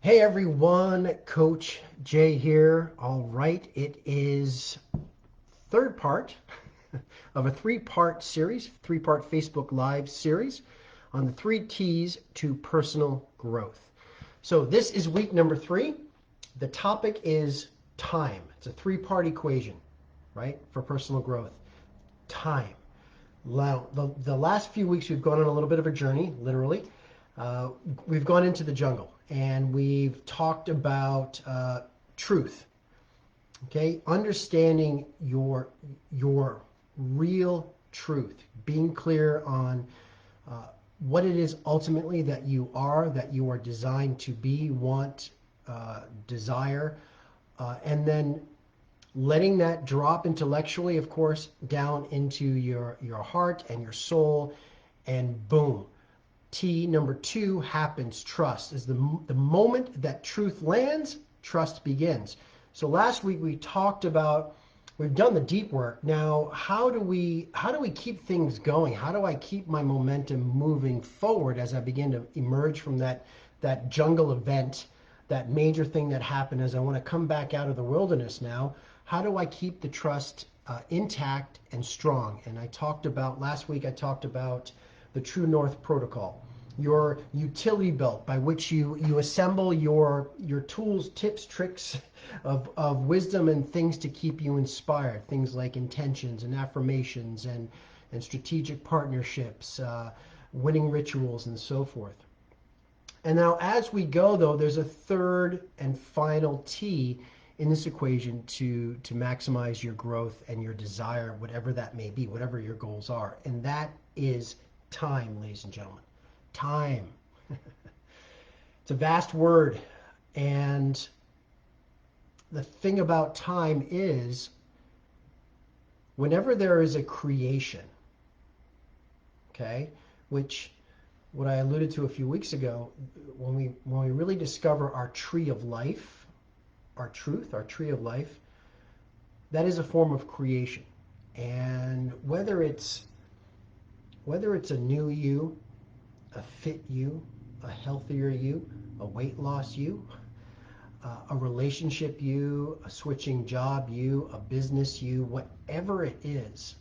Hey everyone, Coach Jay here. All right, it is third part of a three-part series, three-part Facebook Live series on the 3T's to personal growth. So this is week number 3. The topic is time. It's a three-part equation, right, for personal growth. Time. Now, the last few weeks we've gone on a little bit of a journey, literally. We've gone into the jungle and we've talked about truth. Okay, understanding your real truth, being clear on what it is ultimately that you are designed to be, want, desire, and then letting that drop intellectually, of course, down into your heart and your soul, and boom. T number 2 happens. Trust is the moment that truth lands, trust begins. So last week we talked about, we've done the deep work. Now, how do we keep things going? How do I keep my momentum moving forward as I begin to emerge from that jungle event, that major thing that happened, as I want to come back out of the wilderness now? How do I keep the trust intact and strong? And last week I talked about the True North Protocol, your utility belt by which you assemble your tools, tips, tricks of wisdom and things to keep you inspired. Things like intentions and affirmations and strategic partnerships, winning rituals, and so forth. And now as we go, though, there's a third and final T in this equation to maximize your growth and your desire, whatever that may be, whatever your goals are. And that is time, ladies and gentlemen. Time. It's a vast word. And the thing about time is, whenever there is a creation, okay, which what I alluded to a few weeks ago, when we really discover our tree of life, our truth, our tree of life, that is a form of creation. And whether it's a new you, a fit you, a healthier you, a weight loss you, a relationship you, a switching job you, a business you, whatever it is,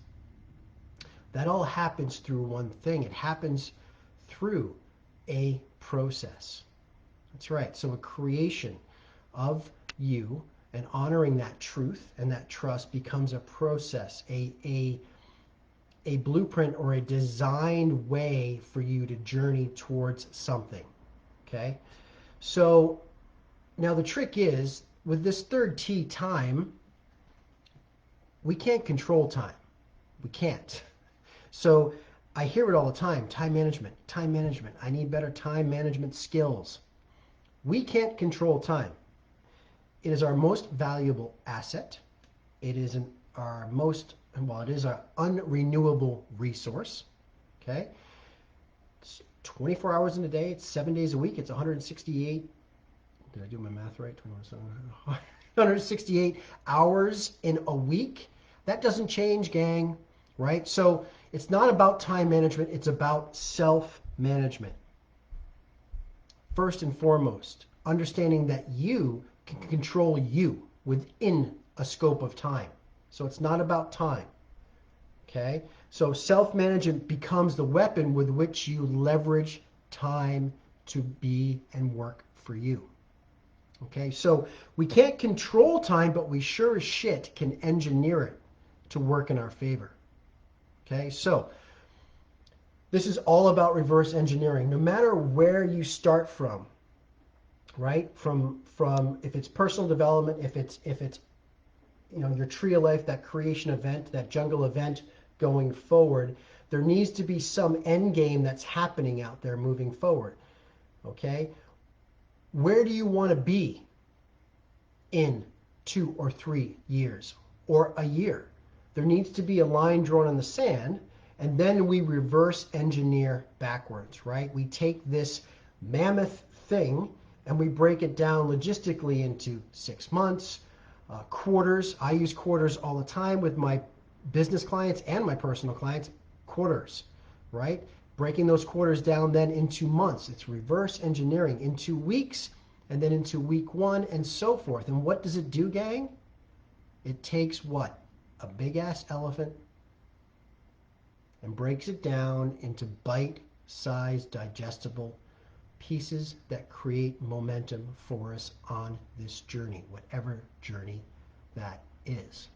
that all happens through one thing. It happens through a process. That's right. So a creation of you and honoring that truth and that trust becomes a process, a blueprint or a designed way for you to journey towards something. Okay? So now the trick is, with this third T, time, we can't control time. We can't. So I hear it all the time, time management, time management. I need better time management skills. We can't control time. It is our most valuable asset. It is our unrenewable resource. Okay? It's 24 hours in a day. It's 7 days a week. It's 168. Did I do my math right? 168 hours in a week. That doesn't change, gang. Right? So it's not about time management. It's about self-management. First and foremost, understanding that you can control you within a scope of time. So it's not about time. Okay? So self-management becomes the weapon with which you leverage time to be and work for you. Okay? So we can't control time, but we sure as shit can engineer it to work in our favor. Okay? So this is all about reverse engineering. No matter where you start from, right? From if it's personal development, if it's your tree of life, that creation event, that jungle event going forward, there needs to be some end game that's happening out there moving forward. Okay? Where do you want to be in 2 or 3 years or a year? There needs to be a line drawn in the sand, and then we reverse engineer backwards, right? We take this mammoth thing and we break it down logistically into 6 months, quarters. I use quarters all the time with my business clients and my personal clients. Quarters, right? Breaking those quarters down then into months. It's reverse engineering. Into weeks, and then into week 1, and so forth. And what does it do, gang? It takes what? A big-ass elephant and breaks it down into bite-sized, digestible pieces that create momentum for us on this journey, whatever journey that is.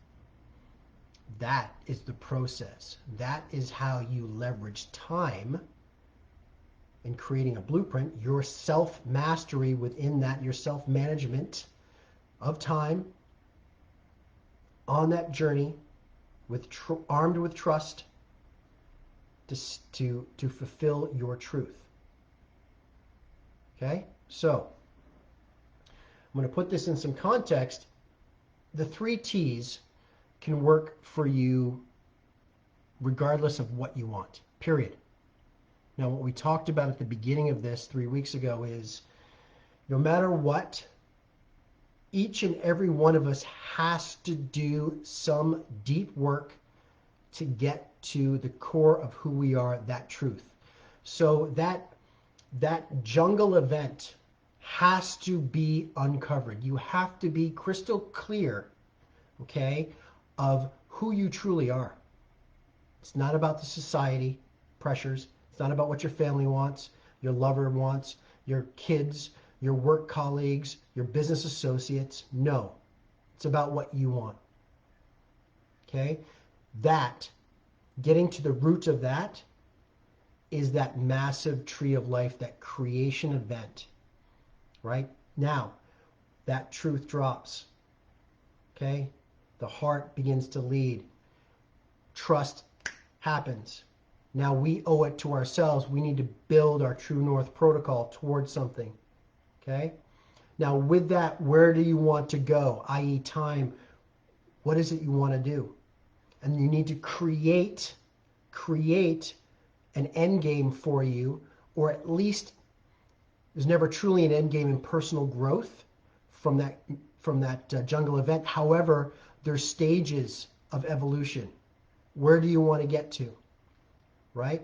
That is the process. That is how you leverage time in creating a blueprint, your self-mastery within that, your self-management of time on that journey, with armed with trust to fulfill your truth. Okay? So, I'm going to put this in some context. The 3T's can work for you regardless of what you want, period. Now, what we talked about at the beginning of this 3 weeks ago is no matter what, each and every one of us has to do some deep work to get to the core of who we are, that truth. So that jungle event has to be uncovered. You have to be crystal clear, okay, of who you truly are. It's not about the society pressures. It's not about what your family wants, your lover wants, your kids, your work colleagues, your business associates. No, it's about what you want. Okay? That, getting to the root of that, is that massive tree of life, that creation event. Right? Now, that truth drops. Okay? The heart begins to lead. Trust happens. Now we owe it to ourselves. We need to build our true north protocol towards something. Okay? Now with that, where do you want to go? I.e. time. What is it you want to do? And you need to create an end game for you, or at least there's never truly an end game in personal growth from that jungle event. However, there's stages of evolution. Where do you want to get to? Right?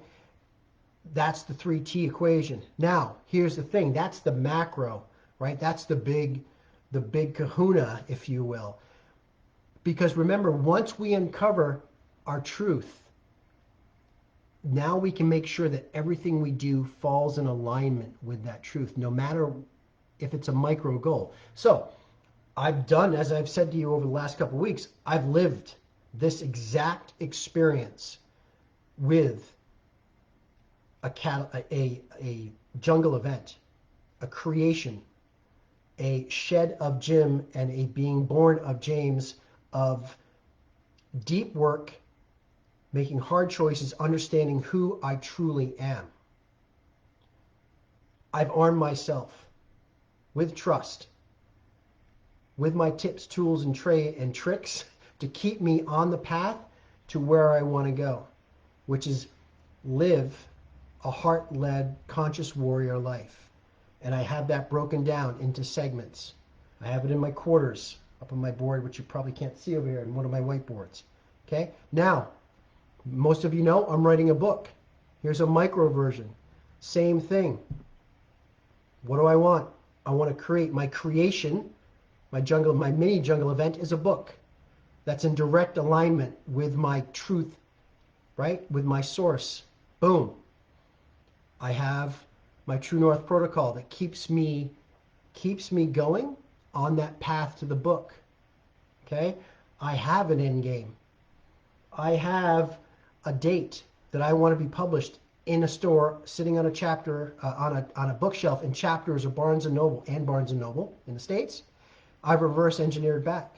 That's the 3T equation. Now, here's the thing. That's the macro, right? That's the big kahuna, if you will. Because remember, once we uncover our truth, now we can make sure that everything we do falls in alignment with that truth, no matter if it's a micro goal. So I've done, as I've said to you over the last couple of weeks, I've lived this exact experience with a jungle event, a creation, a shed of Jim and a being born of James, of deep work, making hard choices, understanding who I truly am. I've armed myself with trust, with my tips, tools, and tricks to keep me on the path to where I want to go, which is live a heart-led, conscious warrior life. And I have that broken down into segments. I have it in my quarters up on my board, which you probably can't see over here in one of my whiteboards. Okay? Now, most of you know I'm writing a book. Here's a micro version. Same thing. What do I want? I want to create my creation. My mini jungle event is a book that's in direct alignment with my truth, right? With my source. Boom. I have my True North protocol that keeps me going on that path to the book. Okay? I have an end game. I have a date that I want to be published in a store, sitting on a chapter, on a bookshelf in Chapters of Barnes & Noble in the States. I've reverse engineered back,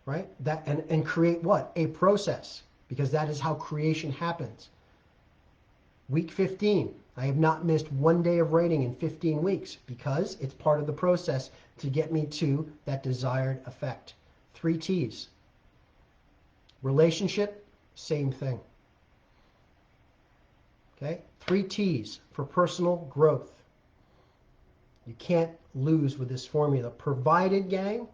right? That and create what? A process, because that is how creation happens. Week 15, I have not missed one day of writing in 15 weeks because it's part of the process to get me to that desired effect. 3T's. Relationship, same thing. Okay? 3T's for personal growth. You can't lose with this formula, provided, gang,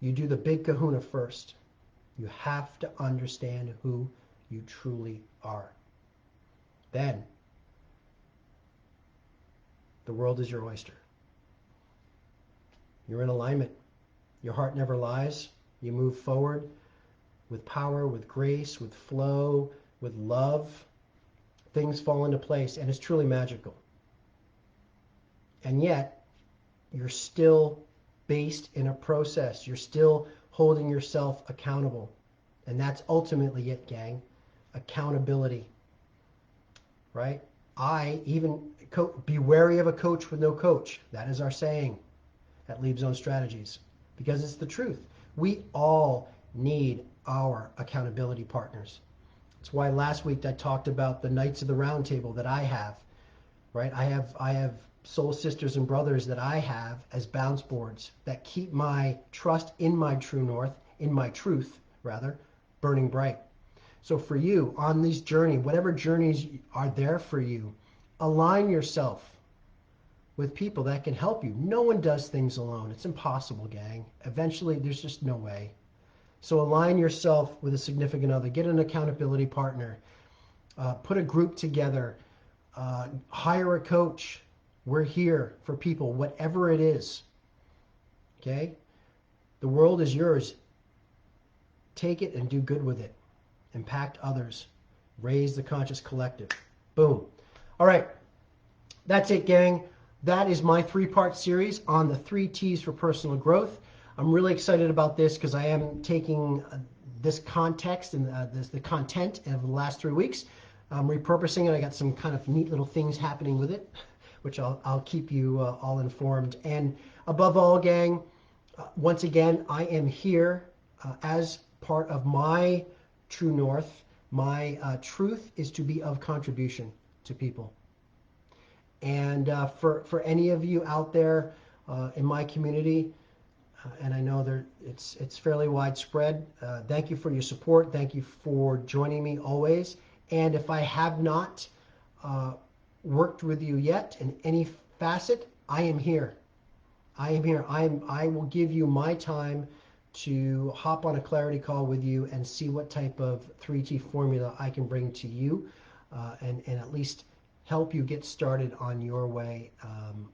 you do the big kahuna first. You have to understand who you truly are. Then, the world is your oyster. You're in alignment. Your heart never lies. You move forward with power, with grace, with flow, with love. Things fall into place, and it's truly magical. And yet, you're still based in a process. You're still holding yourself accountable. And that's ultimately it, gang. Accountability. Right? Be wary of a coach with no coach. That is our saying at Leap Zone Strategies. Because it's the truth. We all need our accountability partners. That's why last week I talked about the Knights of the Round Table that I have. Right? I have soul sisters and brothers that I have as bounce boards that keep my trust in my true north, in my truth, rather, burning bright. So for you, on this journey, whatever journeys are there for you, align yourself with people that can help you. No one does things alone. It's impossible, gang. Eventually, there's just no way. So align yourself with a significant other. Get an accountability partner. Put a group together. Hire a coach. We're here for people, whatever it is. Okay? The world is yours. Take it and do good with it. Impact others. Raise the conscious collective. Boom. All right. That's it, gang. That is my 3-part series on the 3 T's for personal growth. I'm really excited about this because I am taking this context and the content of the last 3 weeks. I'm repurposing it. I got some kind of neat little things happening with it, which I'll keep you all informed. And above all, gang, once again, I am here as part of my true north. My truth is to be of contribution to people. And for any of you out there in my community, and I know it's fairly widespread, thank you for your support. Thank you for joining me always. And if I have not worked with you yet in any facet, I am here. I am here. I will give you my time to hop on a clarity call with you and see what type of 3T formula I can bring to you and at least help you get started on your way,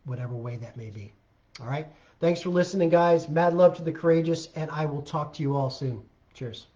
whatever way that may be. All right. Thanks for listening, guys. Mad love to the courageous, and I will talk to you all soon. Cheers.